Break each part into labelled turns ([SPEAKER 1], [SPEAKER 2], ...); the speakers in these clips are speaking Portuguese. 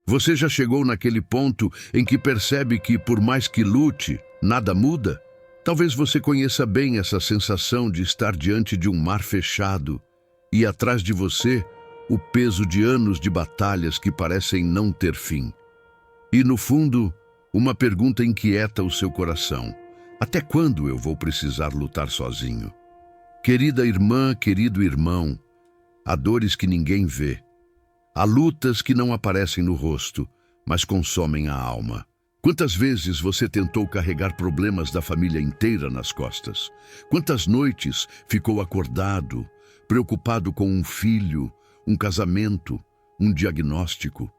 [SPEAKER 1] Você já chegou naquele ponto em que percebe que, por mais que lute, nada muda? Talvez você conheça bem essa sensação de estar diante de um mar fechado e atrás de você o peso de anos de batalhas que parecem não ter fim. E no fundo, uma pergunta inquieta o seu coração: até quando eu vou precisar lutar sozinho? Querida irmã, querido irmão, há dores que ninguém vê. Há lutas que não aparecem no rosto, mas consomem a alma. Quantas vezes você tentou carregar problemas da família inteira nas costas? Quantas noites ficou acordado, preocupado com um filho, um casamento, um diagnóstico?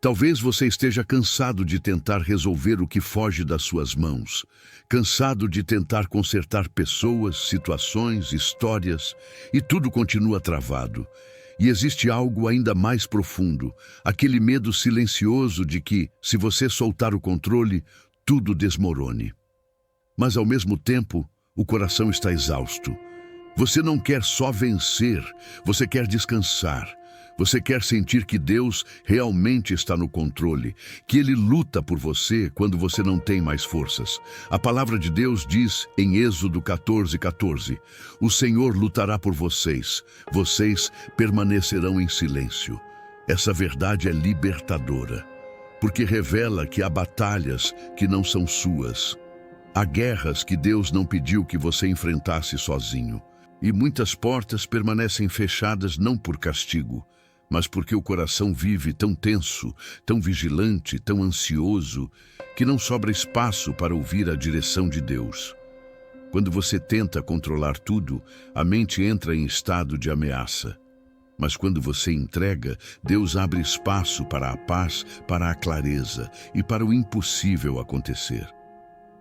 [SPEAKER 1] Talvez você esteja cansado de tentar resolver o que foge das suas mãos, cansado de tentar consertar pessoas, situações, histórias, e tudo continua travado. E existe algo ainda mais profundo, aquele medo silencioso de que, se você soltar o controle, tudo desmorone. Mas ao mesmo tempo, o coração está exausto. Você não quer só vencer, você quer descansar. Você quer sentir que Deus realmente está no controle, que Ele luta por você quando você não tem mais forças. A palavra de Deus diz em Êxodo 14:14, o Senhor lutará por vocês, vocês permanecerão em silêncio. Essa verdade é libertadora, porque revela que há batalhas que não são suas. Há guerras que Deus não pediu que você enfrentasse sozinho. E muitas portas permanecem fechadas não por castigo, mas porque o coração vive tão tenso, tão vigilante, tão ansioso, que não sobra espaço para ouvir a direção de Deus. Quando você tenta controlar tudo, a mente entra em estado de ameaça. Mas quando você entrega, Deus abre espaço para a paz, para a clareza e para o impossível acontecer.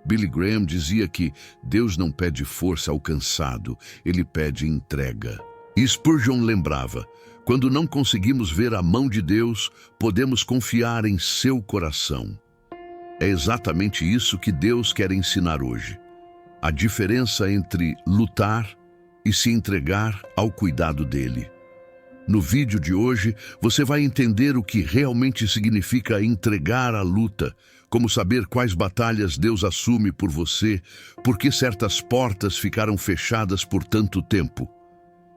[SPEAKER 1] Billy Graham dizia que Deus não pede força ao cansado, Ele pede entrega. E Spurgeon lembrava: quando não conseguimos ver a mão de Deus, podemos confiar em seu coração. É exatamente isso que Deus quer ensinar hoje. A diferença entre lutar e se entregar ao cuidado dele. No vídeo de hoje, você vai entender o que realmente significa entregar a luta, como saber quais batalhas Deus assume por você, por que certas portas ficaram fechadas por tanto tempo,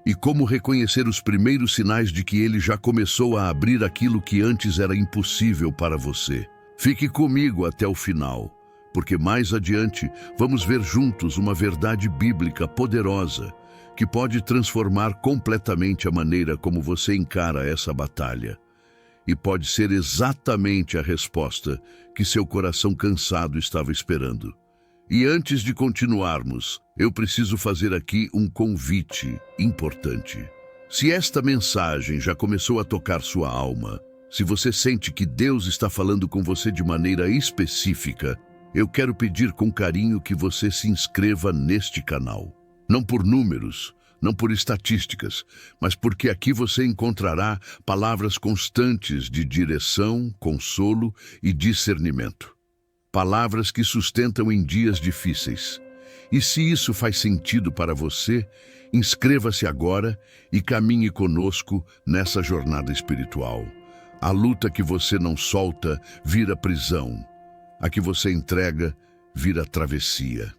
[SPEAKER 1] e como reconhecer os primeiros sinais de que Ele já começou a abrir aquilo que antes era impossível para você. Fique comigo até o final, porque mais adiante vamos ver juntos uma verdade bíblica poderosa que pode transformar completamente a maneira como você encara essa batalha. E pode ser exatamente a resposta que seu coração cansado estava esperando. E antes de continuarmos, eu preciso fazer aqui um convite importante. Se esta mensagem já começou a tocar sua alma, se você sente que Deus está falando com você de maneira específica, eu quero pedir com carinho que você se inscreva neste canal. Não por números, não por estatísticas, mas porque aqui você encontrará palavras constantes de direção, consolo e discernimento. Palavras que sustentam em dias difíceis. E se isso faz sentido para você, inscreva-se agora e caminhe conosco nessa jornada espiritual. A luta que você não solta vira prisão. A que você entrega vira travessia.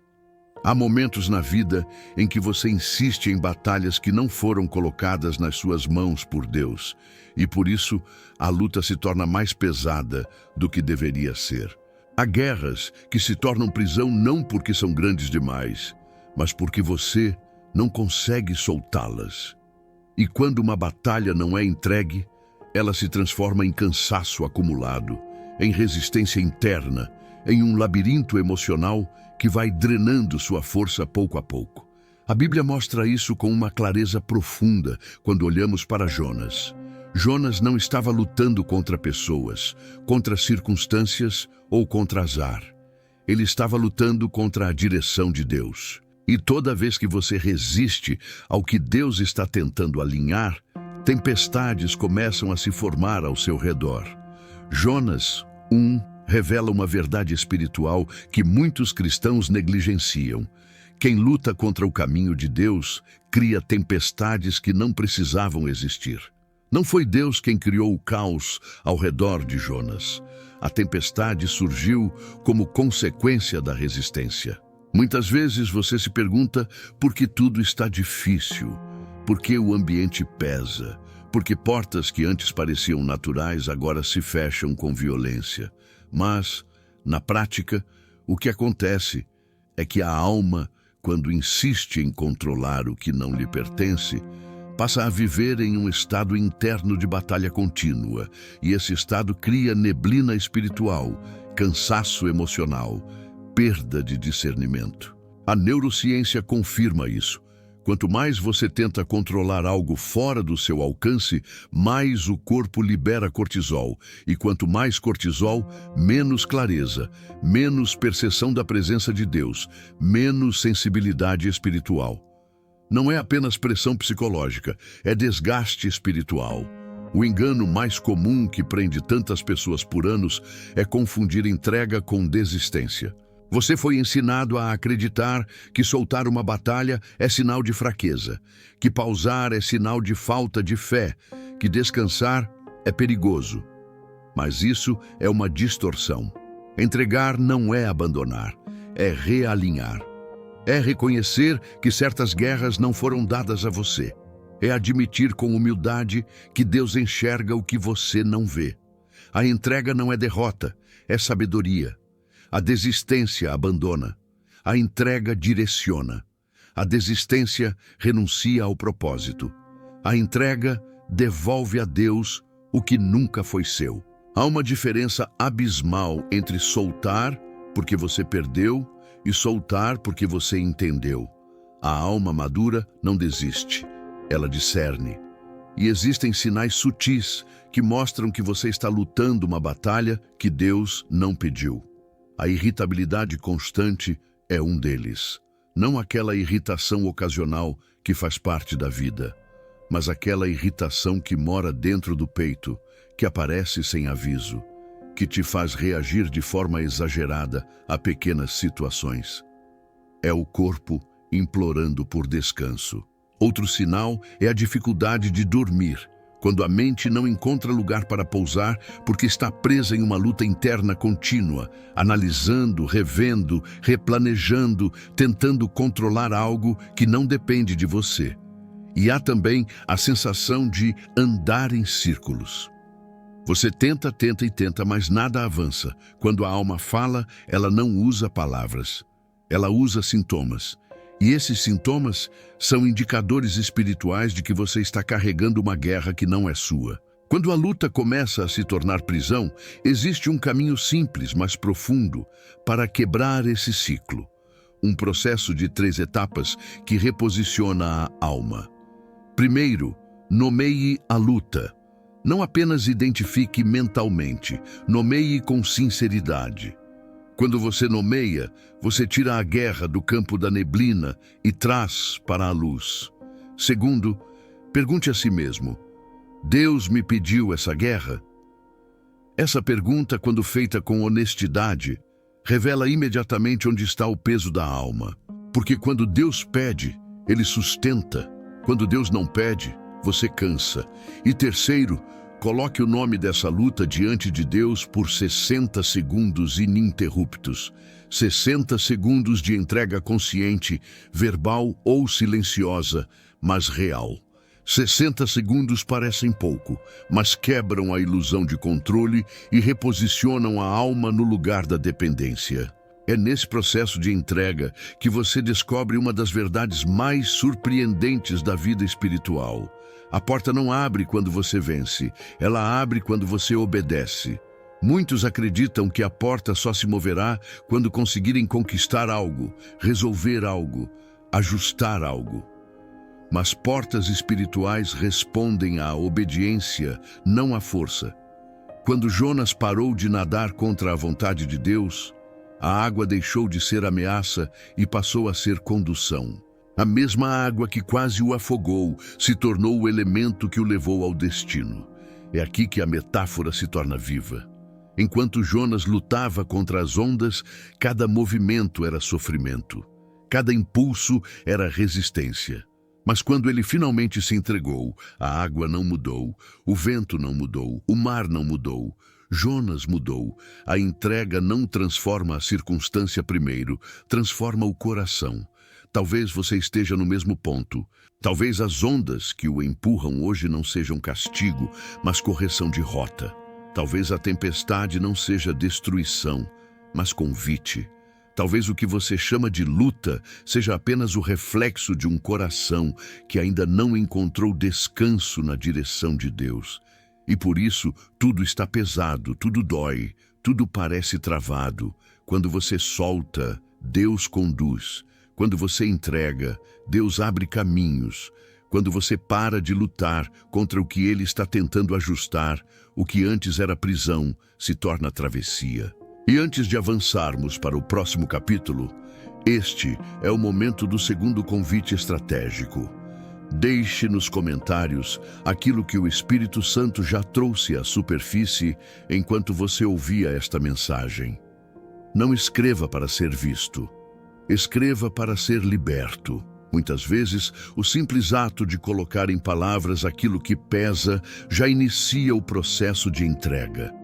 [SPEAKER 1] Há momentos na vida em que você insiste em batalhas que não foram colocadas nas suas mãos por Deus, e por isso a luta se torna mais pesada do que deveria ser. Há guerras que se tornam prisão não porque são grandes demais, mas porque você não consegue soltá-las. E quando uma batalha não é entregue, ela se transforma em cansaço acumulado, em resistência interna, em um labirinto emocional que vai drenando sua força pouco a pouco. A Bíblia mostra isso com uma clareza profunda quando olhamos para Jonas. Jonas não estava lutando contra pessoas, contra circunstâncias ou contra azar. Ele estava lutando contra a direção de Deus. E toda vez que você resiste ao que Deus está tentando alinhar, tempestades começam a se formar ao seu redor. Jonas 1 revela uma verdade espiritual que muitos cristãos negligenciam. Quem luta contra o caminho de Deus cria tempestades que não precisavam existir. Não foi Deus quem criou o caos ao redor de Jonas. A tempestade surgiu como consequência da resistência. Muitas vezes você se pergunta por que tudo está difícil, por que o ambiente pesa, por que portas que antes pareciam naturais agora se fecham com violência. Mas, na prática, o que acontece é que a alma, quando insiste em controlar o que não lhe pertence, passa a viver em um estado interno de batalha contínua, e esse estado cria neblina espiritual, cansaço emocional, perda de discernimento. A neurociência confirma isso. Quanto mais você tenta controlar algo fora do seu alcance, mais o corpo libera cortisol. E quanto mais cortisol, menos clareza, menos percepção da presença de Deus, menos sensibilidade espiritual. Não é apenas pressão psicológica, é desgaste espiritual. O engano mais comum que prende tantas pessoas por anos é confundir entrega com desistência. Você foi ensinado a acreditar que soltar uma batalha é sinal de fraqueza, que pausar é sinal de falta de fé, que descansar é perigoso. Mas isso é uma distorção. Entregar não é abandonar, é realinhar. É reconhecer que certas guerras não foram dadas a você. É admitir com humildade que Deus enxerga o que você não vê. A entrega não é derrota, é sabedoria. A desistência abandona. A entrega direciona. A desistência renuncia ao propósito. A entrega devolve a Deus o que nunca foi seu. Há uma diferença abismal entre soltar porque você perdeu e soltar porque você entendeu. A alma madura não desiste, ela discerne. E existem sinais sutis que mostram que você está lutando uma batalha que Deus não pediu. A irritabilidade constante é um deles. Não aquela irritação ocasional que faz parte da vida, mas aquela irritação que mora dentro do peito, que aparece sem aviso, que te faz reagir de forma exagerada a pequenas situações. É o corpo implorando por descanso. Outro sinal é a dificuldade de dormir, quando a mente não encontra lugar para pousar porque está presa em uma luta interna contínua, analisando, revendo, replanejando, tentando controlar algo que não depende de você. E há também a sensação de andar em círculos. Você tenta, mas nada avança. Quando a alma fala, ela não usa palavras. Ela usa sintomas. E esses sintomas são indicadores espirituais de que você está carregando uma guerra que não é sua. Quando a luta começa a se tornar prisão, existe um caminho simples, mas profundo, para quebrar esse ciclo. Um processo de 3 etapas que reposiciona a alma. Primeiro, nomeie a luta. Não apenas identifique mentalmente, nomeie com sinceridade. Quando você nomeia, você tira a guerra do campo da neblina e traz para a luz. Segundo, pergunte a si mesmo: Deus me pediu essa guerra? Essa pergunta, quando feita com honestidade, revela imediatamente onde está o peso da alma. Porque quando Deus pede, Ele sustenta. Quando Deus não pede, você cansa. E terceiro, coloque o nome dessa luta diante de Deus por 60 segundos ininterruptos. 60 segundos de entrega consciente, verbal ou silenciosa, mas real. 60 segundos parecem pouco, mas quebram a ilusão de controle e reposicionam a alma no lugar da dependência. É nesse processo de entrega que você descobre uma das verdades mais surpreendentes da vida espiritual. A porta não abre quando você vence, ela abre quando você obedece. Muitos acreditam que a porta só se moverá quando conseguirem conquistar algo, resolver algo, ajustar algo. Mas portas espirituais respondem à obediência, não à força. Quando Jonas parou de nadar contra a vontade de Deus, a água deixou de ser ameaça e passou a ser condução. A mesma água que quase o afogou se tornou o elemento que o levou ao destino. É aqui que a metáfora se torna viva. Enquanto Jonas lutava contra as ondas, cada movimento era sofrimento. Cada impulso era resistência. Mas quando ele finalmente se entregou, a água não mudou, o vento não mudou, o mar não mudou, Jonas mudou. A entrega não transforma a circunstância primeiro, transforma o coração. Talvez você esteja no mesmo ponto. Talvez as ondas que o empurram hoje não sejam castigo, mas correção de rota. Talvez a tempestade não seja destruição, mas convite. Talvez o que você chama de luta seja apenas o reflexo de um coração que ainda não encontrou descanso na direção de Deus. E por isso, tudo está pesado, tudo dói, tudo parece travado. Quando você solta, Deus conduz. Quando você entrega, Deus abre caminhos. Quando você para de lutar contra o que Ele está tentando ajustar, o que antes era prisão se torna travessia. E antes de avançarmos para o próximo capítulo, este é o momento do segundo convite estratégico. Deixe nos comentários aquilo que o Espírito Santo já trouxe à superfície enquanto você ouvia esta mensagem. Não escreva para ser visto. Escreva para ser liberto. Muitas vezes, o simples ato de colocar em palavras aquilo que pesa já inicia o processo de entrega.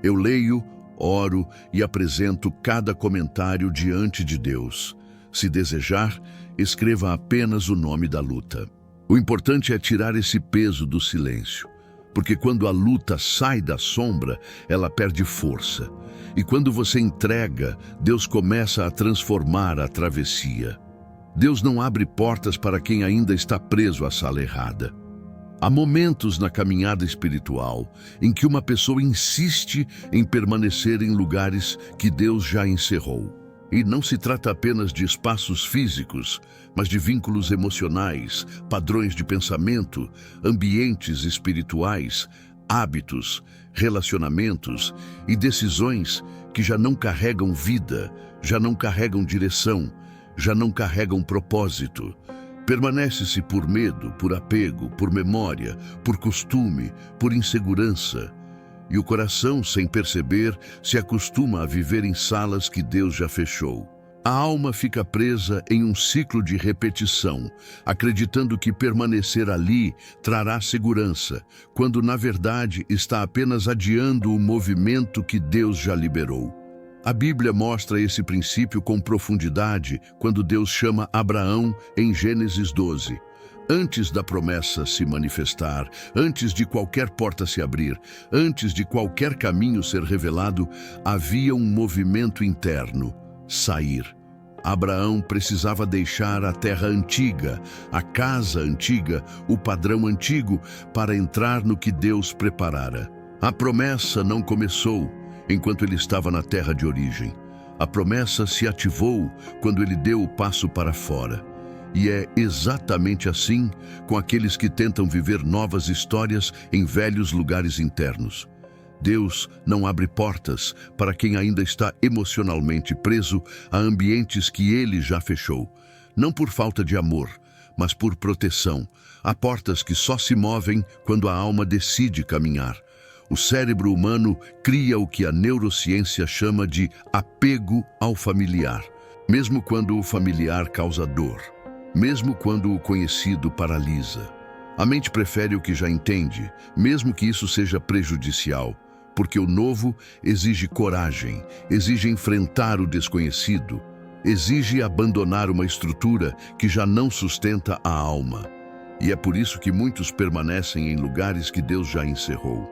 [SPEAKER 1] Eu leio, oro e apresento cada comentário diante de Deus. Se desejar, escreva apenas o nome da luta. O importante é tirar esse peso do silêncio, porque quando a luta sai da sombra, ela perde força. E quando você entrega, Deus começa a transformar a travessia. Deus não abre portas para quem ainda está preso à sala errada. Há momentos na caminhada espiritual em que uma pessoa insiste em permanecer em lugares que Deus já encerrou. E não se trata apenas de espaços físicos, mas de vínculos emocionais, padrões de pensamento, ambientes espirituais, hábitos, relacionamentos e decisões que já não carregam vida, já não carregam direção, já não carregam propósito. Permanece-se por medo, por apego, por memória, por costume, por insegurança. E o coração, sem perceber, se acostuma a viver em salas que Deus já fechou. A alma fica presa em um ciclo de repetição, acreditando que permanecer ali trará segurança, quando na verdade está apenas adiando o movimento que Deus já liberou. A Bíblia mostra esse princípio com profundidade quando Deus chama Abraão em Gênesis 12. Antes da promessa se manifestar, antes de qualquer porta se abrir, antes de qualquer caminho ser revelado, havia um movimento interno: sair. Abraão precisava deixar a terra antiga, a casa antiga, o padrão antigo, para entrar no que Deus preparara. A promessa não começou enquanto ele estava na terra de origem. A promessa se ativou quando ele deu o passo para fora. E é exatamente assim com aqueles que tentam viver novas histórias em velhos lugares internos. Deus não abre portas para quem ainda está emocionalmente preso a ambientes que Ele já fechou. Não por falta de amor, mas por proteção. Há portas que só se movem quando a alma decide caminhar. O cérebro humano cria o que a neurociência chama de apego ao familiar, mesmo quando o familiar causa dor. Mesmo quando o conhecido paralisa. A mente prefere o que já entende, mesmo que isso seja prejudicial, porque o novo exige coragem, exige enfrentar o desconhecido, exige abandonar uma estrutura que já não sustenta a alma. E é por isso que muitos permanecem em lugares que Deus já encerrou.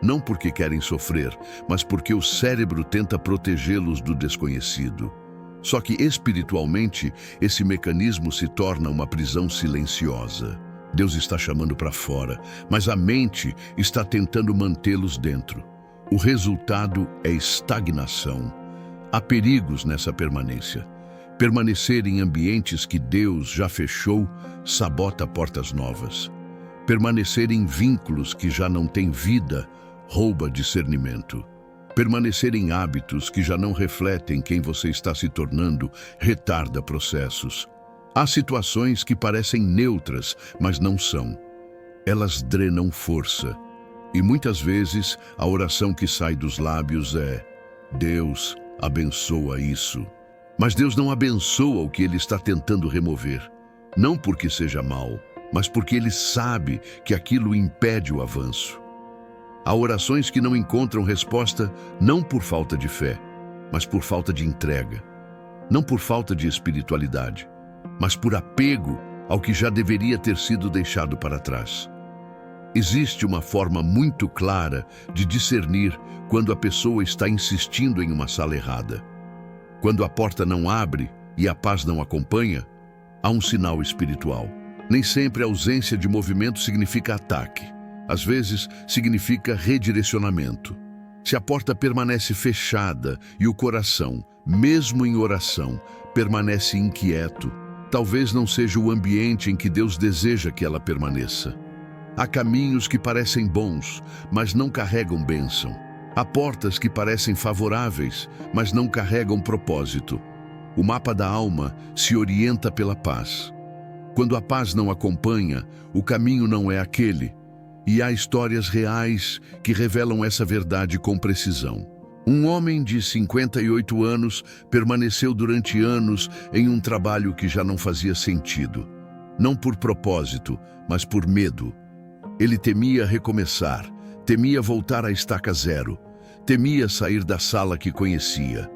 [SPEAKER 1] Não porque querem sofrer, mas porque o cérebro tenta protegê-los do desconhecido. Só que espiritualmente, esse mecanismo se torna uma prisão silenciosa. Deus está chamando para fora, mas a mente está tentando mantê-los dentro. O resultado é estagnação. Há perigos nessa permanência. Permanecer em ambientes que Deus já fechou sabota portas novas. Permanecer em vínculos que já não têm vida rouba discernimento. Permanecer em hábitos que já não refletem quem você está se tornando retarda processos. Há situações que parecem neutras, mas não são. Elas drenam força. E muitas vezes a oração que sai dos lábios é: Deus, abençoa isso. Mas Deus não abençoa o que Ele está tentando remover. Não porque seja mal, mas porque ele sabe que aquilo impede o avanço. Há orações que não encontram resposta não por falta de fé, mas por falta de entrega. Não por falta de espiritualidade, mas por apego ao que já deveria ter sido deixado para trás. Existe uma forma muito clara de discernir quando a pessoa está insistindo em uma sala errada. Quando a porta não abre e a paz não acompanha, há um sinal espiritual. Nem sempre a ausência de movimento significa ataque. Às vezes, significa redirecionamento. Se a porta permanece fechada e o coração, mesmo em oração, permanece inquieto, talvez não seja o ambiente em que Deus deseja que ela permaneça. Há caminhos que parecem bons, mas não carregam bênção. Há portas que parecem favoráveis, mas não carregam propósito. O mapa da alma se orienta pela paz. Quando a paz não acompanha, o caminho não é aquele. E há histórias reais que revelam essa verdade com precisão. Um homem de 58 anos permaneceu durante anos em um trabalho que já não fazia sentido. Não por propósito, mas por medo. Ele temia recomeçar, temia voltar à estaca zero, temia sair da sala que conhecia.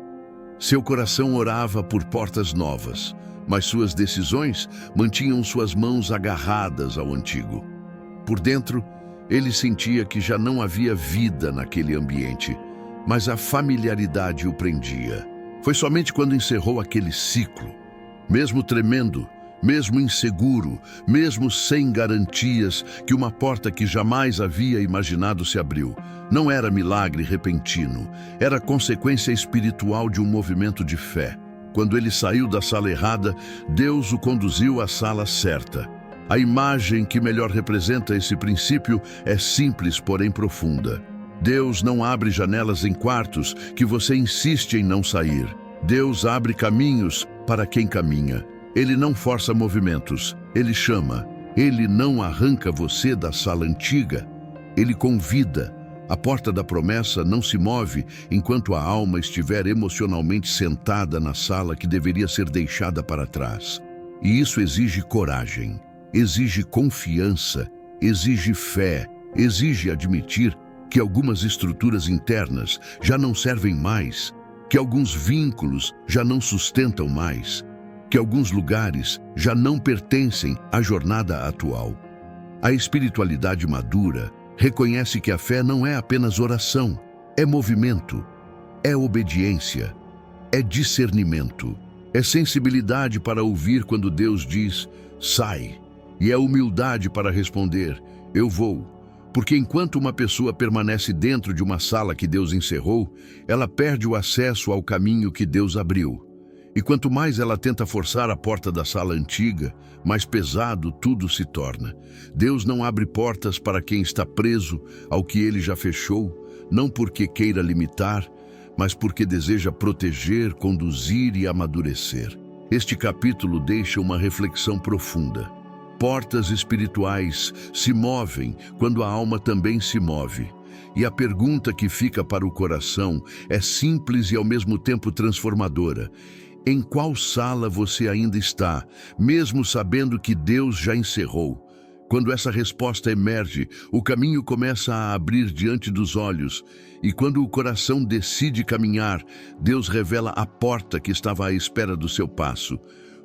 [SPEAKER 1] Seu coração orava por portas novas, mas suas decisões mantinham suas mãos agarradas ao antigo. Por dentro, ele sentia que já não havia vida naquele ambiente, mas a familiaridade o prendia. Foi somente quando encerrou aquele ciclo, mesmo tremendo, mesmo inseguro, mesmo sem garantias, que uma porta que jamais havia imaginado se abriu. Não era milagre repentino, era consequência espiritual de um movimento de fé. Quando ele saiu da sala errada, Deus o conduziu à sala certa. A imagem que melhor representa esse princípio é simples, porém profunda. Deus não abre janelas em quartos que você insiste em não sair. Deus abre caminhos para quem caminha. Ele não força movimentos, ele chama. Ele não arranca você da sala antiga. Ele convida. A porta da promessa não se move enquanto a alma estiver emocionalmente sentada na sala que deveria ser deixada para trás. E isso exige coragem, exige confiança, exige fé, exige admitir que algumas estruturas internas já não servem mais, que alguns vínculos já não sustentam mais, que alguns lugares já não pertencem à jornada atual. A espiritualidade madura reconhece que a fé não é apenas oração, é movimento, é obediência, é discernimento, é sensibilidade para ouvir quando Deus diz, sai, e é humildade para responder, eu vou. Porque enquanto uma pessoa permanece dentro de uma sala que Deus encerrou, ela perde o acesso ao caminho que Deus abriu. E quanto mais ela tenta forçar a porta da sala antiga, mais pesado tudo se torna. Deus não abre portas para quem está preso ao que ele já fechou, não porque queira limitar, mas porque deseja proteger, conduzir e amadurecer. Este capítulo deixa uma reflexão profunda. Portas espirituais se movem quando a alma também se move. E a pergunta que fica para o coração é simples e ao mesmo tempo transformadora. Em qual sala você ainda está, mesmo sabendo que Deus já encerrou? Quando essa resposta emerge, o caminho começa a abrir diante dos olhos. E quando o coração decide caminhar, Deus revela a porta que estava à espera do seu passo.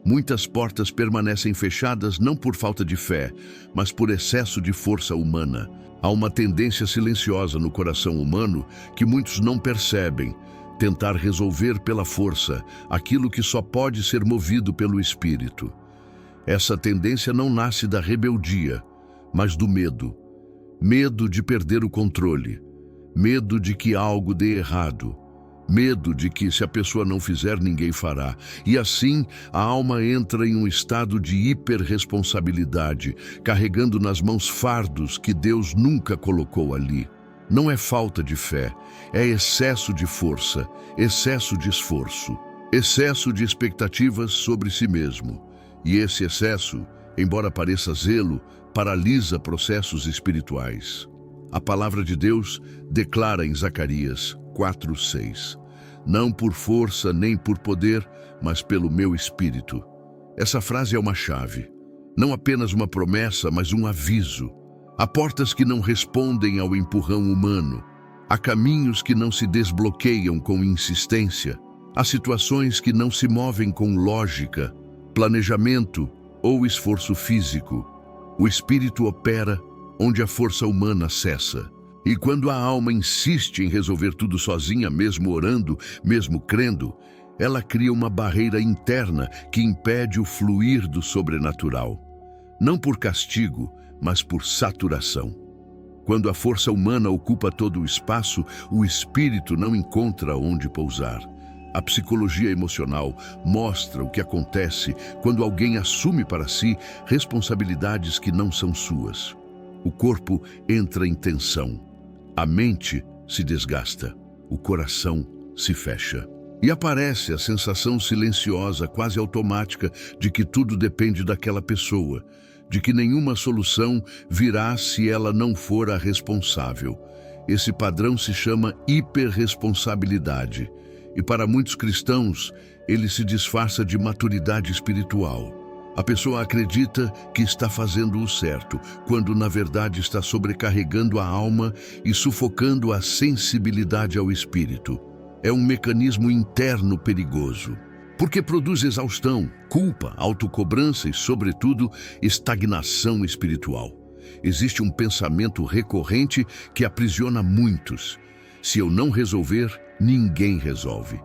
[SPEAKER 1] Muitas portas permanecem fechadas não por falta de fé, mas por excesso de força humana. Há uma tendência silenciosa no coração humano que muitos não percebem. Tentar resolver pela força aquilo que só pode ser movido pelo Espírito. Essa tendência não nasce da rebeldia, mas do medo. Medo de perder o controle. Medo de que algo dê errado. Medo de que, se a pessoa não fizer, ninguém fará. E assim, a alma entra em um estado de hiperresponsabilidade, carregando nas mãos fardos que Deus nunca colocou ali. Não é falta de fé, é excesso de força, excesso de esforço, excesso de expectativas sobre si mesmo. E esse excesso, embora pareça zelo, paralisa processos espirituais. A palavra de Deus declara em Zacarias 4:6, não por força nem por poder, mas pelo meu espírito. Essa frase é uma chave. Não apenas uma promessa, mas um aviso. Há portas que não respondem ao empurrão humano. Há caminhos que não se desbloqueiam com insistência. Há situações que não se movem com lógica, planejamento ou esforço físico. O espírito opera onde a força humana cessa. E quando a alma insiste em resolver tudo sozinha, mesmo orando, mesmo crendo, ela cria uma barreira interna que impede o fluir do sobrenatural. Não por castigo, mas por saturação. Quando a força humana ocupa todo o espaço, o espírito não encontra onde pousar. A psicologia emocional mostra o que acontece quando alguém assume para si responsabilidades que não são suas. O corpo entra em tensão, a mente se desgasta, o coração se fecha. E aparece a sensação silenciosa, quase automática, de que tudo depende daquela pessoa, de que nenhuma solução virá se ela não for a responsável. Esse padrão se chama hiperresponsabilidade. E para muitos cristãos, ele se disfarça de maturidade espiritual. A pessoa acredita que está fazendo o certo, quando na verdade está sobrecarregando a alma e sufocando a sensibilidade ao espírito. É um mecanismo interno perigoso, porque produz exaustão, culpa, autocobrança e, sobretudo, estagnação espiritual. Existe um pensamento recorrente que aprisiona muitos. Se eu não resolver, ninguém resolve.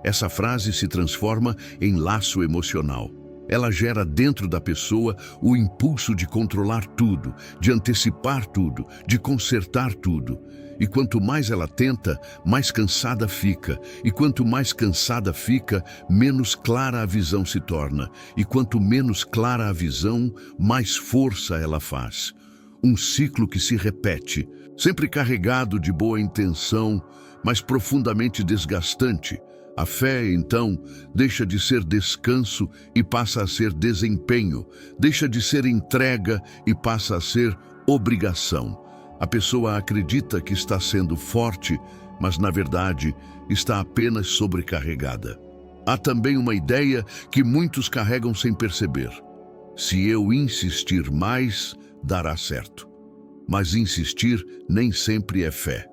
[SPEAKER 1] Essa frase se transforma em laço emocional. Ela gera dentro da pessoa o impulso de controlar tudo, de antecipar tudo, de consertar tudo. E quanto mais ela tenta, mais cansada fica. E quanto mais cansada fica, menos clara a visão se torna. E quanto menos clara a visão, mais força ela faz. Um ciclo que se repete, sempre carregado de boa intenção, mas profundamente desgastante. A fé, então, deixa de ser descanso e passa a ser desempenho, deixa de ser entrega e passa a ser obrigação. A pessoa acredita que está sendo forte, mas na verdade está apenas sobrecarregada. Há também uma ideia que muitos carregam sem perceber. Se eu insistir mais, dará certo. Mas insistir nem sempre é fé.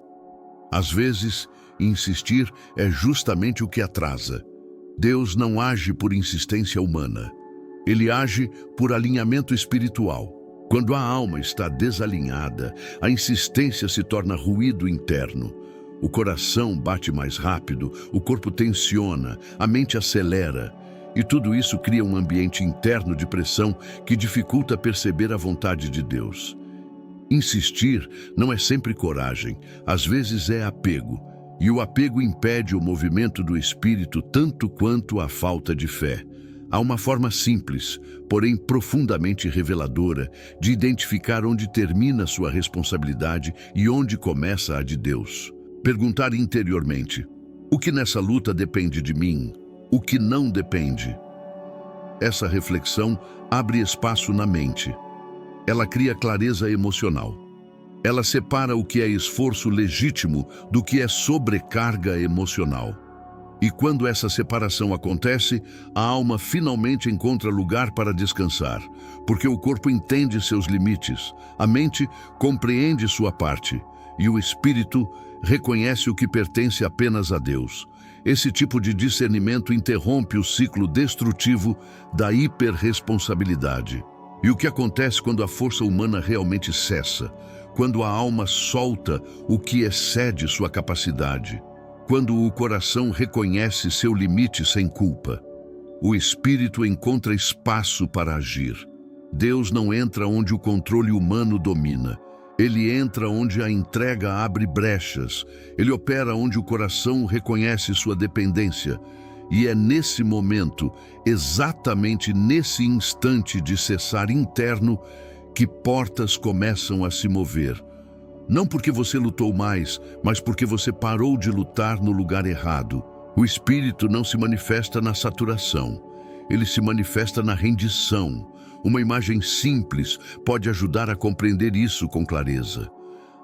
[SPEAKER 1] Às vezes, insistir é justamente o que atrasa. Deus não age por insistência humana. Ele age por alinhamento espiritual. Quando a alma está desalinhada, a insistência se torna ruído interno. O coração bate mais rápido, o corpo tensiona, a mente acelera. E tudo isso cria um ambiente interno de pressão que dificulta perceber a vontade de Deus. Insistir não é sempre coragem, às vezes é apego. E o apego impede o movimento do espírito tanto quanto a falta de fé. Há uma forma simples, porém profundamente reveladora, de identificar onde termina sua responsabilidade e onde começa a de Deus. Perguntar interiormente: o que nessa luta depende de mim? O que não depende? Essa reflexão abre espaço na mente. Ela cria clareza emocional. Ela separa o que é esforço legítimo do que é sobrecarga emocional. E quando essa separação acontece, a alma finalmente encontra lugar para descansar, porque o corpo entende seus limites, a mente compreende sua parte, e o espírito reconhece o que pertence apenas a Deus. Esse tipo de discernimento interrompe o ciclo destrutivo da hiperresponsabilidade. E o que acontece quando a força humana realmente cessa? Quando a alma solta o que excede sua capacidade? Quando o coração reconhece seu limite sem culpa? O espírito encontra espaço para agir. Deus não entra onde o controle humano domina. Ele entra onde a entrega abre brechas. Ele opera onde o coração reconhece sua dependência. E é nesse momento, exatamente nesse instante de cessar interno, que portas começam a se mover. Não porque você lutou mais, mas porque você parou de lutar no lugar errado. O espírito não se manifesta na saturação. Ele se manifesta na rendição. Uma imagem simples pode ajudar a compreender isso com clareza.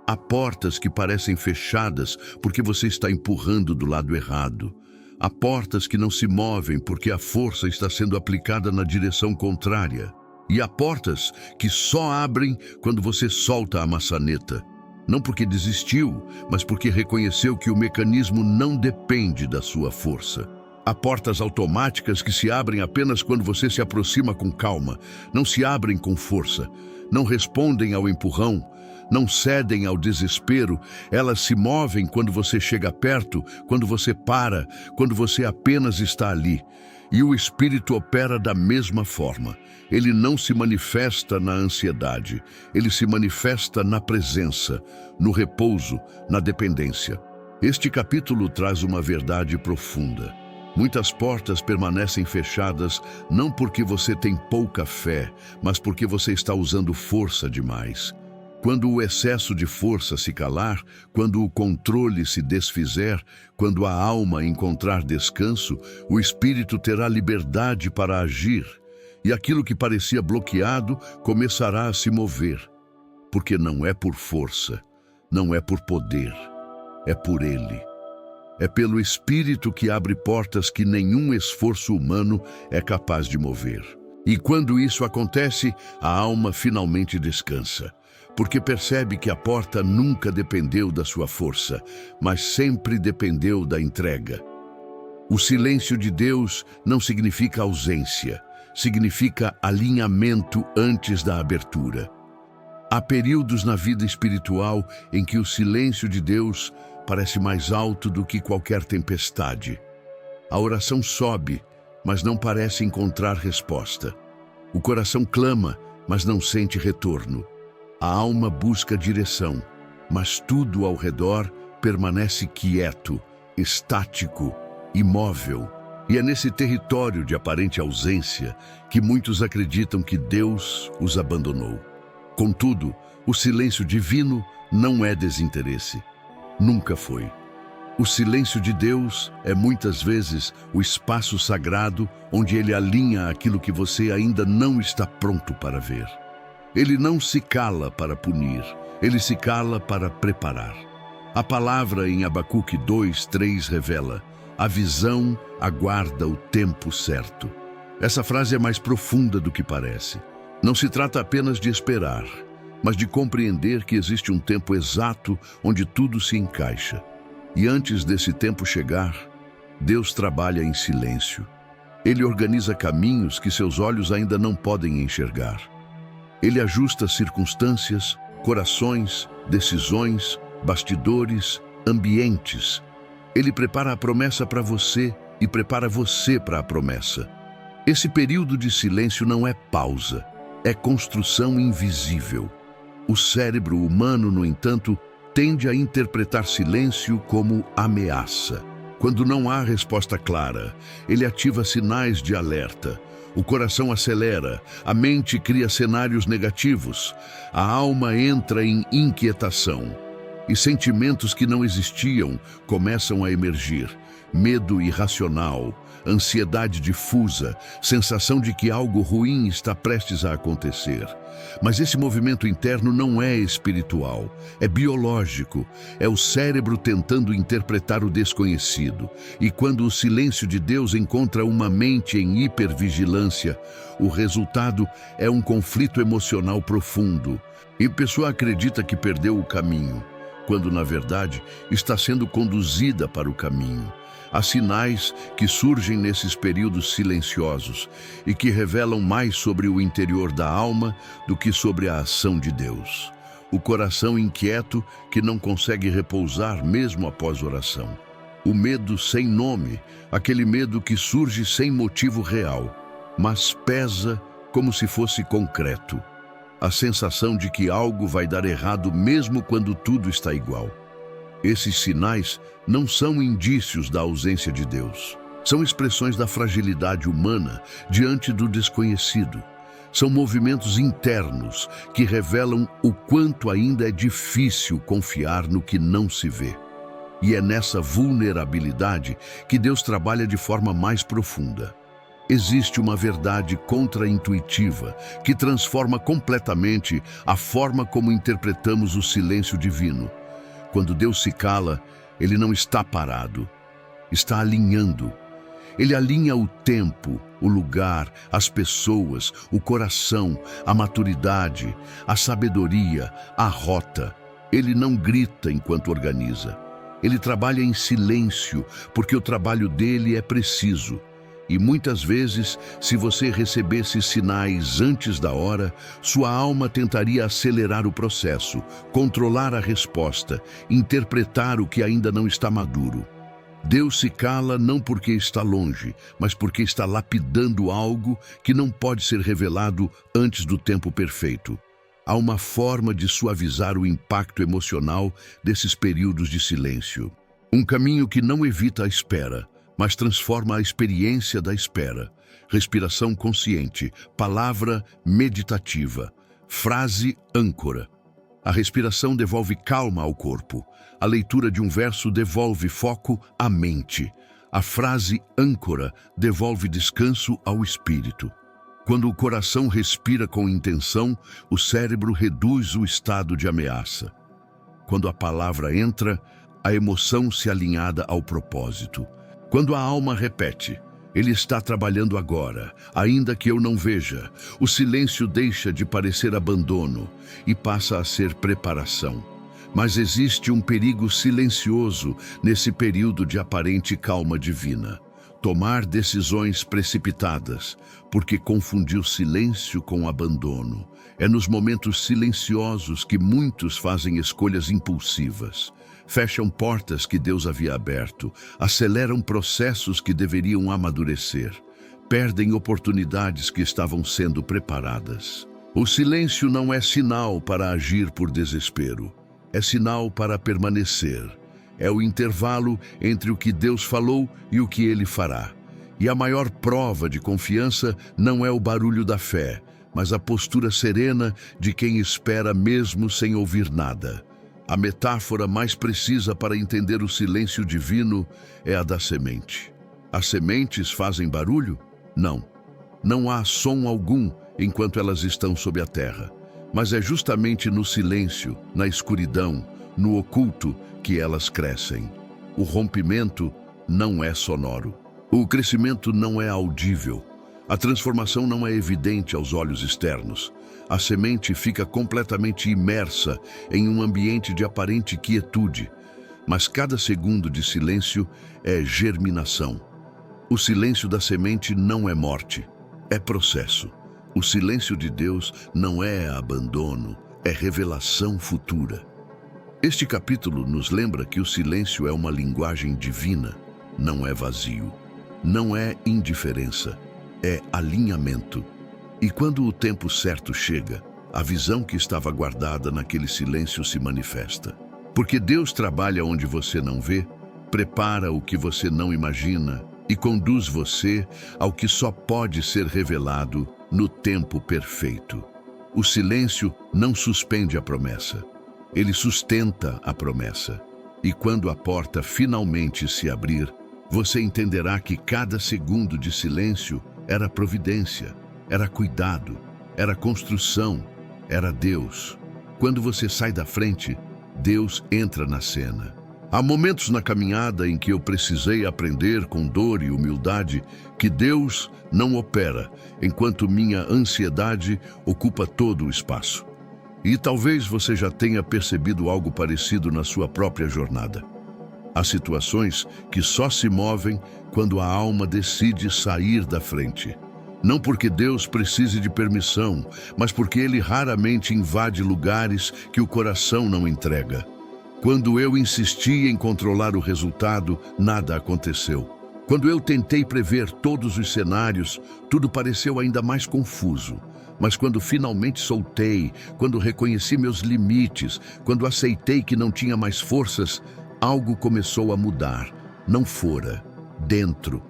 [SPEAKER 1] Há portas que parecem fechadas porque você está empurrando do lado errado. Há portas que não se movem porque a força está sendo aplicada na direção contrária. E há portas que só abrem quando você solta a maçaneta. Não porque desistiu, mas porque reconheceu que o mecanismo não depende da sua força. Há portas automáticas que se abrem apenas quando você se aproxima com calma. Não se abrem com força, não respondem ao empurrão, não cedem ao desespero. Elas se movem quando você chega perto, quando você para, quando você apenas está ali. E o Espírito opera da mesma forma. Ele não se manifesta na ansiedade, ele se manifesta na presença, no repouso, na dependência. Este capítulo traz uma verdade profunda. Muitas portas permanecem fechadas não porque você tem pouca fé, mas porque você está usando força demais. Quando o excesso de força se calar, quando o controle se desfizer, quando a alma encontrar descanso, o espírito terá liberdade para agir, e aquilo que parecia bloqueado começará a se mover, porque não é por força, não é por poder, é por Ele. É pelo Espírito que abre portas que nenhum esforço humano é capaz de mover. E quando isso acontece, a alma finalmente descansa, porque percebe que a porta nunca dependeu da sua força, mas sempre dependeu da entrega. O silêncio de Deus não significa ausência, significa alinhamento antes da abertura. Há períodos na vida espiritual em que o silêncio de Deus parece mais alto do que qualquer tempestade. A oração sobe, mas não parece encontrar resposta. O coração clama, mas não sente retorno. A alma busca direção, mas tudo ao redor permanece quieto, estático, imóvel. E é nesse território de aparente ausência que muitos acreditam que Deus os abandonou. Contudo, o silêncio divino não é desinteresse. Nunca foi. O silêncio de Deus é muitas vezes o espaço sagrado onde Ele alinha aquilo que você ainda não está pronto para ver. Ele não se cala para punir, Ele se cala para preparar. A palavra em Abacuque 2:3 revela: a visão aguarda o tempo certo. Essa frase é mais profunda do que parece. Não se trata apenas de esperar, mas de compreender que existe um tempo exato onde tudo se encaixa. E antes desse tempo chegar, Deus trabalha em silêncio. Ele organiza caminhos que seus olhos ainda não podem enxergar. Ele ajusta circunstâncias, corações, decisões, bastidores, ambientes. Ele prepara a promessa para você e prepara você para a promessa. Esse período de silêncio não é pausa, é construção invisível. O cérebro humano, no entanto, tende a interpretar silêncio como ameaça. Quando não há resposta clara, ele ativa sinais de alerta. O coração acelera, a mente cria cenários negativos, a alma entra em inquietação. E sentimentos que não existiam começam a emergir. Medo irracional, ansiedade difusa, sensação de que algo ruim está prestes a acontecer. Mas esse movimento interno não é espiritual, é biológico, é o cérebro tentando interpretar o desconhecido. E quando o silêncio de Deus encontra uma mente em hipervigilância, o resultado é um conflito emocional profundo. E a pessoa acredita que perdeu o caminho, quando na verdade está sendo conduzida para o caminho. Há sinais que surgem nesses períodos silenciosos e que revelam mais sobre o interior da alma do que sobre a ação de Deus. O coração inquieto que não consegue repousar mesmo após oração. O medo sem nome, aquele medo que surge sem motivo real, mas pesa como se fosse concreto. A sensação de que algo vai dar errado mesmo quando tudo está igual. Esses sinais não são indícios da ausência de Deus. São expressões da fragilidade humana diante do desconhecido. São movimentos internos que revelam o quanto ainda é difícil confiar no que não se vê. E é nessa vulnerabilidade que Deus trabalha de forma mais profunda. Existe uma verdade contraintuitiva que transforma completamente a forma como interpretamos o silêncio divino. Quando Deus se cala, Ele não está parado, está alinhando. Ele alinha o tempo, o lugar, as pessoas, o coração, a maturidade, a sabedoria, a rota. Ele não grita enquanto organiza. Ele trabalha em silêncio, porque o trabalho dele é preciso. E muitas vezes, se você recebesse sinais antes da hora, sua alma tentaria acelerar o processo, controlar a resposta, interpretar o que ainda não está maduro. Deus se cala não porque está longe, mas porque está lapidando algo que não pode ser revelado antes do tempo perfeito. Há uma forma de suavizar o impacto emocional desses períodos de silêncio. Um caminho que não evita a espera, mas transforma a experiência da espera. Respiração consciente, palavra meditativa, frase âncora. A respiração devolve calma ao corpo. A leitura de um verso devolve foco à mente. A frase âncora devolve descanso ao espírito. Quando o coração respira com intenção, o cérebro reduz o estado de ameaça. Quando a palavra entra, a emoção se alinhada ao propósito. Quando a alma repete, ele está trabalhando agora, ainda que eu não veja, o silêncio deixa de parecer abandono e passa a ser preparação. Mas existe um perigo silencioso nesse período de aparente calma divina. Tomar decisões precipitadas, porque confundiu silêncio com abandono. É nos momentos silenciosos que muitos fazem escolhas impulsivas. Fecham portas que Deus havia aberto, aceleram processos que deveriam amadurecer, perdem oportunidades que estavam sendo preparadas. O silêncio não é sinal para agir por desespero, é sinal para permanecer. É o intervalo entre o que Deus falou e o que Ele fará. E a maior prova de confiança não é o barulho da fé, mas a postura serena de quem espera mesmo sem ouvir nada. A metáfora mais precisa para entender o silêncio divino é a da semente. As sementes fazem barulho? Não. Não há som algum enquanto elas estão sob a terra. Mas é justamente no silêncio, na escuridão, no oculto, que elas crescem. O rompimento não é sonoro. O crescimento não é audível. A transformação não é evidente aos olhos externos. A semente fica completamente imersa em um ambiente de aparente quietude, mas cada segundo de silêncio é germinação. O silêncio da semente não é morte, é processo. O silêncio de Deus não é abandono, é revelação futura. Este capítulo nos lembra que o silêncio é uma linguagem divina, não é vazio, não é indiferença, é alinhamento. E quando o tempo certo chega, a visão que estava guardada naquele silêncio se manifesta. Porque Deus trabalha onde você não vê, prepara o que você não imagina e conduz você ao que só pode ser revelado no tempo perfeito. O silêncio não suspende a promessa, ele sustenta a promessa. E quando a porta finalmente se abrir, você entenderá que cada segundo de silêncio era providência. Era cuidado, era construção, era Deus. Quando você sai da frente, Deus entra na cena. Há momentos na caminhada em que eu precisei aprender com dor e humildade que Deus não opera, enquanto minha ansiedade ocupa todo o espaço. E talvez você já tenha percebido algo parecido na sua própria jornada. Há situações que só se movem quando a alma decide sair da frente. Não porque Deus precise de permissão, mas porque Ele raramente invade lugares que o coração não entrega. Quando eu insisti em controlar o resultado, nada aconteceu. Quando eu tentei prever todos os cenários, tudo pareceu ainda mais confuso. Mas quando finalmente soltei, quando reconheci meus limites, quando aceitei que não tinha mais forças, algo começou a mudar. Não fora, dentro.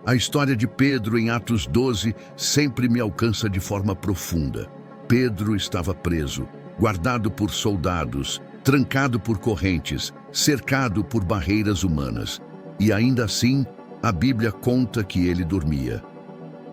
[SPEAKER 1] A história de Pedro em Atos 12 sempre me alcança de forma profunda. Pedro estava preso, guardado por soldados, trancado por correntes, cercado por barreiras humanas. E ainda assim, a Bíblia conta que ele dormia.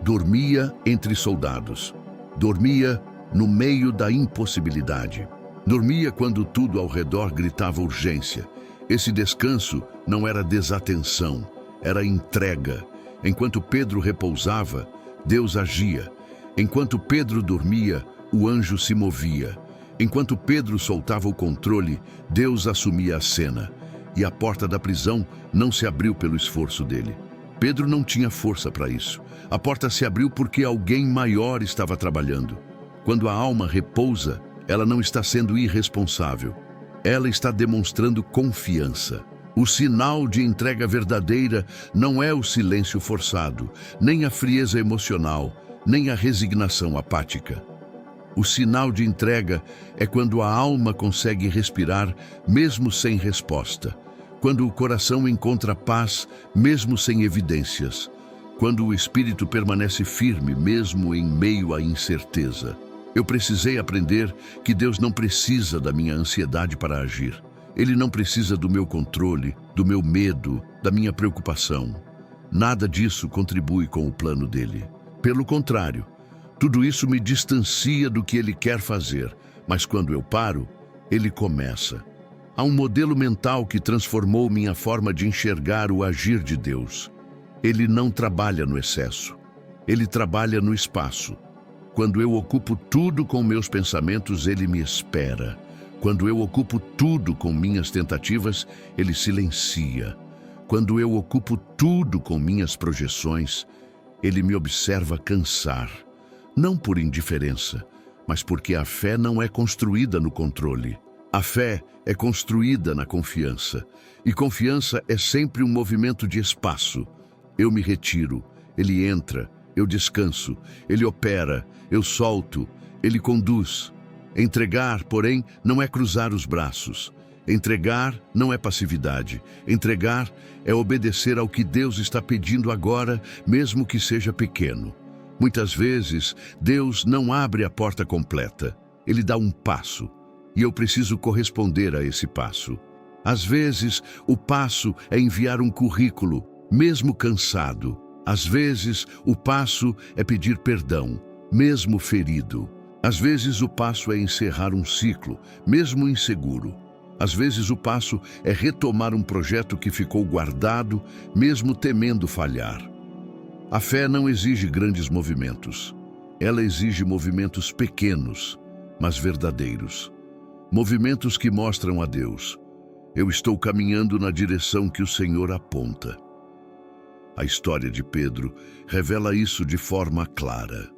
[SPEAKER 1] Dormia entre soldados. Dormia no meio da impossibilidade. Dormia quando tudo ao redor gritava urgência. Esse descanso não era desatenção, era entrega. Enquanto Pedro repousava, Deus agia. Enquanto Pedro dormia, o anjo se movia. Enquanto Pedro soltava o controle, Deus assumia a cena. E a porta da prisão não se abriu pelo esforço dele. Pedro não tinha força para isso. A porta se abriu porque alguém maior estava trabalhando. Quando a alma repousa, ela não está sendo irresponsável. Ela está demonstrando confiança. O sinal de entrega verdadeira não é o silêncio forçado, nem a frieza emocional, nem a resignação apática. O sinal de entrega é quando a alma consegue respirar mesmo sem resposta, quando o coração encontra paz mesmo sem evidências, quando o espírito permanece firme mesmo em meio à incerteza. Eu precisei aprender que Deus não precisa da minha ansiedade para agir. Ele não precisa do meu controle, do meu medo, da minha preocupação. Nada disso contribui com o plano dele. Pelo contrário, tudo isso me distancia do que ele quer fazer, mas quando eu paro, ele começa. Há um modelo mental que transformou minha forma de enxergar o agir de Deus. Ele não trabalha no excesso. Ele trabalha no espaço. Quando eu ocupo tudo com meus pensamentos, ele me espera. Quando eu ocupo tudo com minhas tentativas, ele silencia. Quando eu ocupo tudo com minhas projeções, ele me observa cansar. Não por indiferença, mas porque a fé não é construída no controle. A fé é construída na confiança. E confiança é sempre um movimento de espaço. Eu me retiro, ele entra, eu descanso, ele opera, eu solto, ele conduz. Entregar, porém, não é cruzar os braços. Entregar não é passividade. Entregar é obedecer ao que Deus está pedindo agora, mesmo que seja pequeno. Muitas vezes, Deus não abre a porta completa. Ele dá um passo, e eu preciso corresponder a esse passo. Às vezes, o passo é enviar um currículo, mesmo cansado. Às vezes, o passo é pedir perdão, mesmo ferido. Às vezes o passo é encerrar um ciclo, mesmo inseguro. Às vezes o passo é retomar um projeto que ficou guardado, mesmo temendo falhar. A fé não exige grandes movimentos. Ela exige movimentos pequenos, mas verdadeiros. Movimentos que mostram a Deus: eu estou caminhando na direção que o Senhor aponta. A história de Pedro revela isso de forma clara.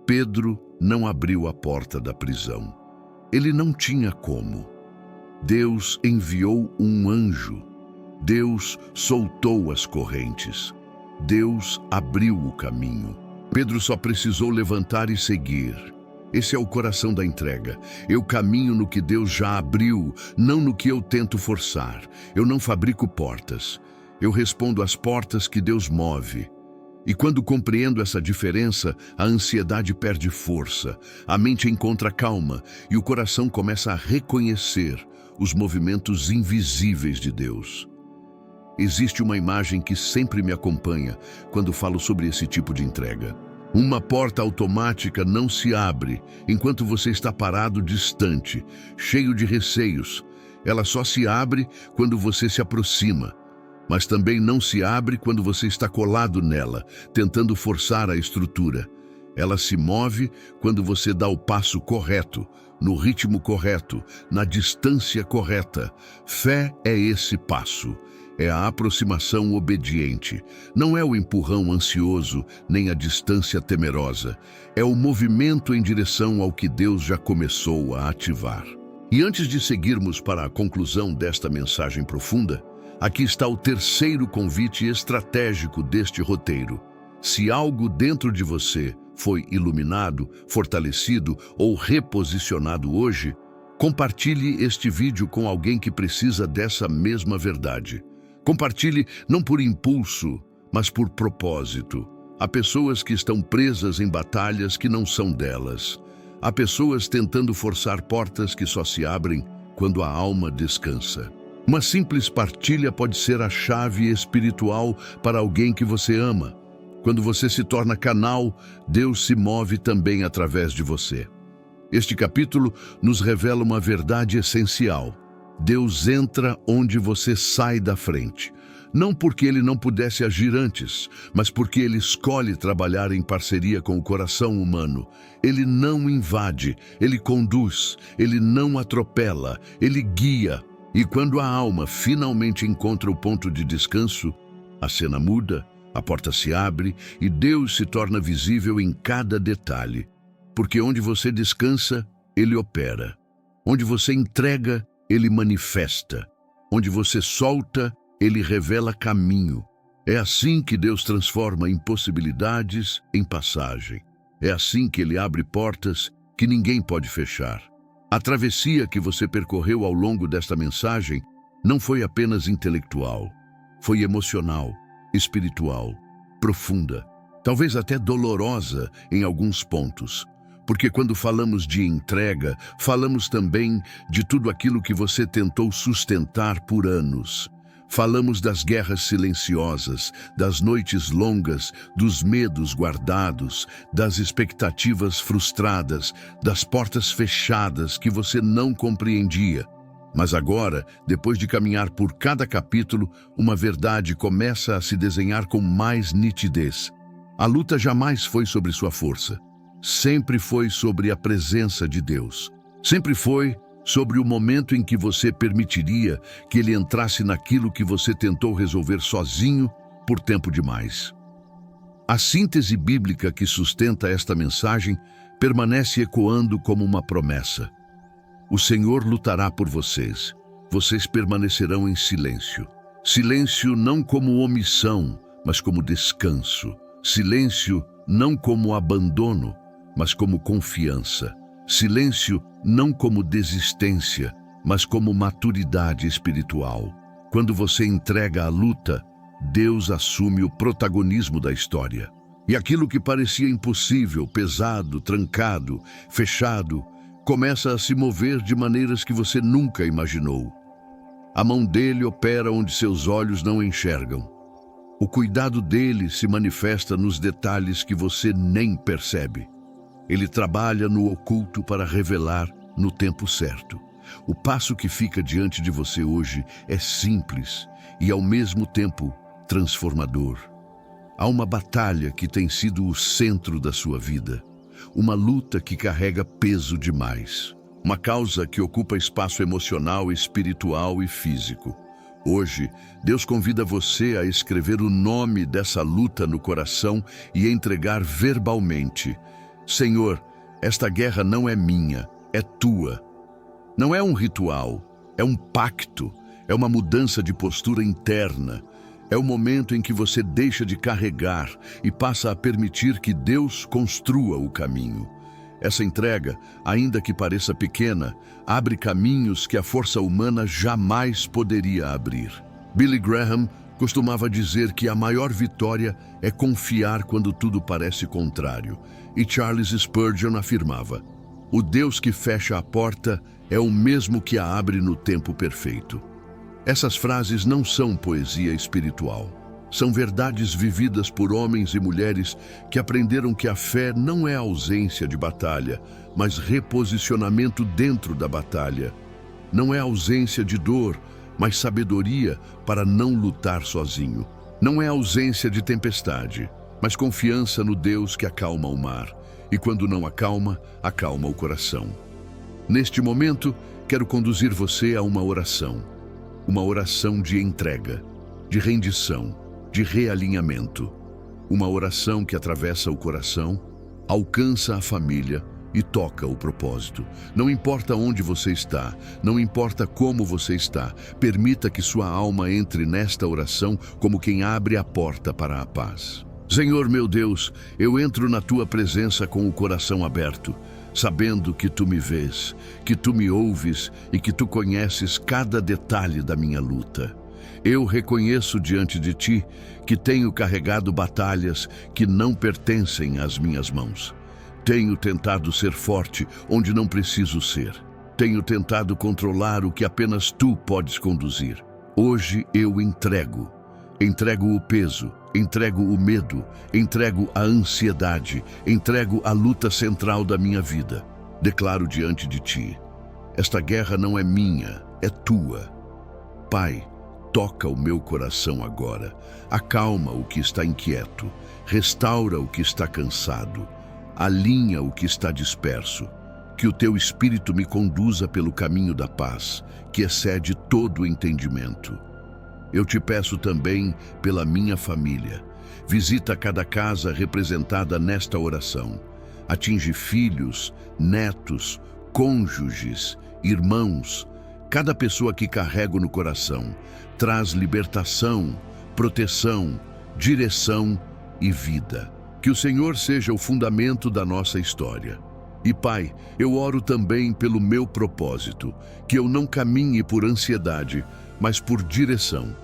[SPEAKER 1] Pedro não abriu a porta da prisão. Ele não tinha como. Deus enviou um anjo. Deus soltou as correntes. Deus abriu o caminho. Pedro só precisou levantar e seguir. Esse é o coração da entrega. Eu caminho no que Deus já abriu, não no que eu tento forçar. Eu não fabrico portas. Eu respondo às portas que Deus move. E quando compreendo essa diferença, a ansiedade perde força, a mente encontra calma e o coração começa a reconhecer os movimentos invisíveis de Deus. Existe uma imagem que sempre me acompanha quando falo sobre esse tipo de entrega. Uma porta automática não se abre enquanto você está parado distante, cheio de receios. Ela só se abre quando você se aproxima. Mas também não se abre quando você está colado nela, tentando forçar a estrutura. Ela se move quando você dá o passo correto, no ritmo correto, na distância correta. Fé é esse passo. É a aproximação obediente. Não é o empurrão ansioso, nem a distância temerosa. É o movimento em direção ao que Deus já começou a ativar. E antes de seguirmos para a conclusão desta mensagem profunda, aqui está o terceiro convite estratégico deste roteiro. Se algo dentro de você foi iluminado, fortalecido ou reposicionado hoje, compartilhe este vídeo com alguém que precisa dessa mesma verdade. Compartilhe não por impulso, mas por propósito. Há pessoas que estão presas em batalhas que não são delas. Há pessoas tentando forçar portas que só se abrem quando a alma descansa. Uma simples partilha pode ser a chave espiritual para alguém que você ama. Quando você se torna canal, Deus se move também através de você. Este capítulo nos revela uma verdade essencial. Deus entra onde você sai da frente. não porque ele não pudesse agir antes, mas porque ele escolhe trabalhar em parceria com o coração humano. Ele não invade, ele conduz, ele não atropela, ele guia. E quando a alma finalmente encontra o ponto de descanso, a cena muda, a porta se abre e Deus se torna visível em cada detalhe. Porque onde você descansa, ele opera. Onde você entrega, ele manifesta. Onde você solta, ele revela caminho. É assim que Deus transforma impossibilidades em passagem. É assim que ele abre portas que ninguém pode fechar. A travessia que você percorreu ao longo desta mensagem não foi apenas intelectual. Foi emocional, espiritual, profunda, talvez até dolorosa em alguns pontos. Porque quando falamos de entrega, falamos também de tudo aquilo que você tentou sustentar por anos. Falamos das guerras silenciosas, das noites longas, dos medos guardados, das expectativas frustradas, das portas fechadas que você não compreendia. Mas agora, depois de caminhar por cada capítulo, uma verdade começa a se desenhar com mais nitidez. A luta jamais foi sobre sua força. Sempre foi sobre a presença de Deus. Sempre foi sobre o momento em que você permitiria que Ele entrasse naquilo que você tentou resolver sozinho por tempo demais. A síntese bíblica que sustenta esta mensagem permanece ecoando como uma promessa. O Senhor lutará por vocês. Vocês permanecerão em silêncio. Silêncio não como omissão, mas como descanso. Silêncio não como abandono, mas como confiança. Silêncio não como desistência, mas como maturidade espiritual. Quando você entrega a luta, Deus assume o protagonismo da história. E aquilo que parecia impossível, pesado, trancado, fechado, começa a se mover de maneiras que você nunca imaginou. A mão dele opera onde seus olhos não enxergam. O cuidado dele se manifesta nos detalhes que você nem percebe. Ele trabalha no oculto para revelar no tempo certo. O passo que fica diante de você hoje é simples e, ao mesmo tempo, transformador. Há uma batalha que tem sido o centro da sua vida. Uma luta que carrega peso demais. Uma causa que ocupa espaço emocional, espiritual e físico. Hoje, Deus convida você a escrever o nome dessa luta no coração e entregar verbalmente: Senhor, esta guerra não é minha, é tua. Não é um ritual, é um pacto, é uma mudança de postura interna. É o momento em que você deixa de carregar e passa a permitir que Deus construa o caminho. Essa entrega, ainda que pareça pequena, abre caminhos que a força humana jamais poderia abrir. Billy Graham costumava dizer que a maior vitória é confiar quando tudo parece contrário. E Charles Spurgeon afirmava: o Deus que fecha a porta é o mesmo que a abre no tempo perfeito. Essas frases não são poesia espiritual. São verdades vividas por homens e mulheres que aprenderam que a fé não é ausência de batalha, mas reposicionamento dentro da batalha. Não é ausência de dor, mas sabedoria para não lutar sozinho. Não é ausência de tempestade, mas confiança no Deus que acalma o mar. E quando não acalma, acalma o coração. Neste momento, quero conduzir você a uma oração. Uma oração de entrega, de rendição, de realinhamento. Uma oração que atravessa o coração, alcança a família e toca o propósito. Não importa onde você está, não importa como você está, permita que sua alma entre nesta oração como quem abre a porta para a paz. Senhor meu Deus, eu entro na tua presença com o coração aberto, sabendo que tu me vês, que tu me ouves e que tu conheces cada detalhe da minha luta. Eu reconheço diante de ti que tenho carregado batalhas que não pertencem às minhas mãos. Tenho tentado ser forte onde não preciso ser. Tenho tentado controlar o que apenas tu podes conduzir. Hoje eu entrego. Entrego o peso, entrego o medo, entrego a ansiedade, entrego a luta central da minha vida. Declaro diante de ti: esta guerra não é minha, é tua. Pai, Toca o meu coração agora, acalma o que está inquieto, restaura o que está cansado, alinha o que está disperso. Que o teu Espírito me conduza pelo caminho da paz, que excede todo o entendimento. Eu te peço também pela minha família. Visita cada casa representada nesta oração. Atinge filhos, netos, cônjuges, irmãos, cada pessoa que carrego no coração. Traz libertação, proteção, direção e vida. Que o Senhor seja o fundamento da nossa história. E Pai, eu oro também pelo meu propósito, que eu não caminhe por ansiedade, mas por direção.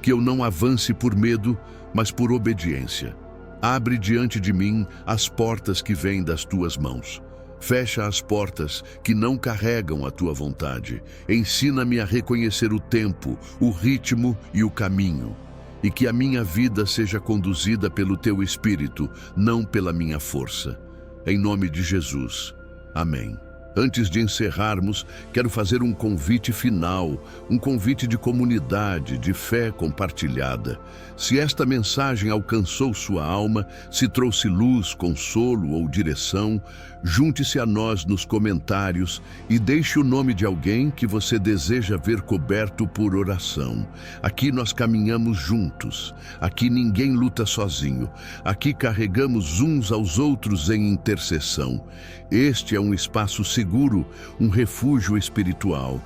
[SPEAKER 1] Que eu não avance por medo, mas por obediência. Abre diante de mim as portas que vêm das tuas mãos. Fecha as portas que não carregam a tua vontade. Ensina-me a reconhecer o tempo, o ritmo e o caminho. E que a minha vida seja conduzida pelo teu Espírito, não pela minha força. Em nome de Jesus. Amém. Antes de encerrarmos, quero fazer um convite final, um convite de comunidade, de fé compartilhada. Se esta mensagem alcançou sua alma, se trouxe luz, consolo ou direção, junte-se a nós nos comentários e deixe o nome de alguém que você deseja ver coberto por oração. Aqui nós caminhamos juntos. Aqui ninguém luta sozinho. Aqui carregamos uns aos outros em intercessão. Este é um espaço seguro, um refúgio espiritual,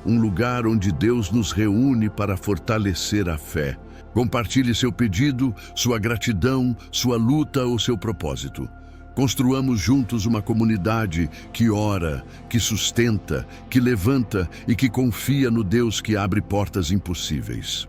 [SPEAKER 1] um lugar onde Deus nos reúne para fortalecer a fé. Compartilhe seu pedido, sua gratidão, sua luta ou seu propósito. Construamos juntos uma comunidade que ora, que sustenta, que levanta e que confia no Deus que abre portas impossíveis.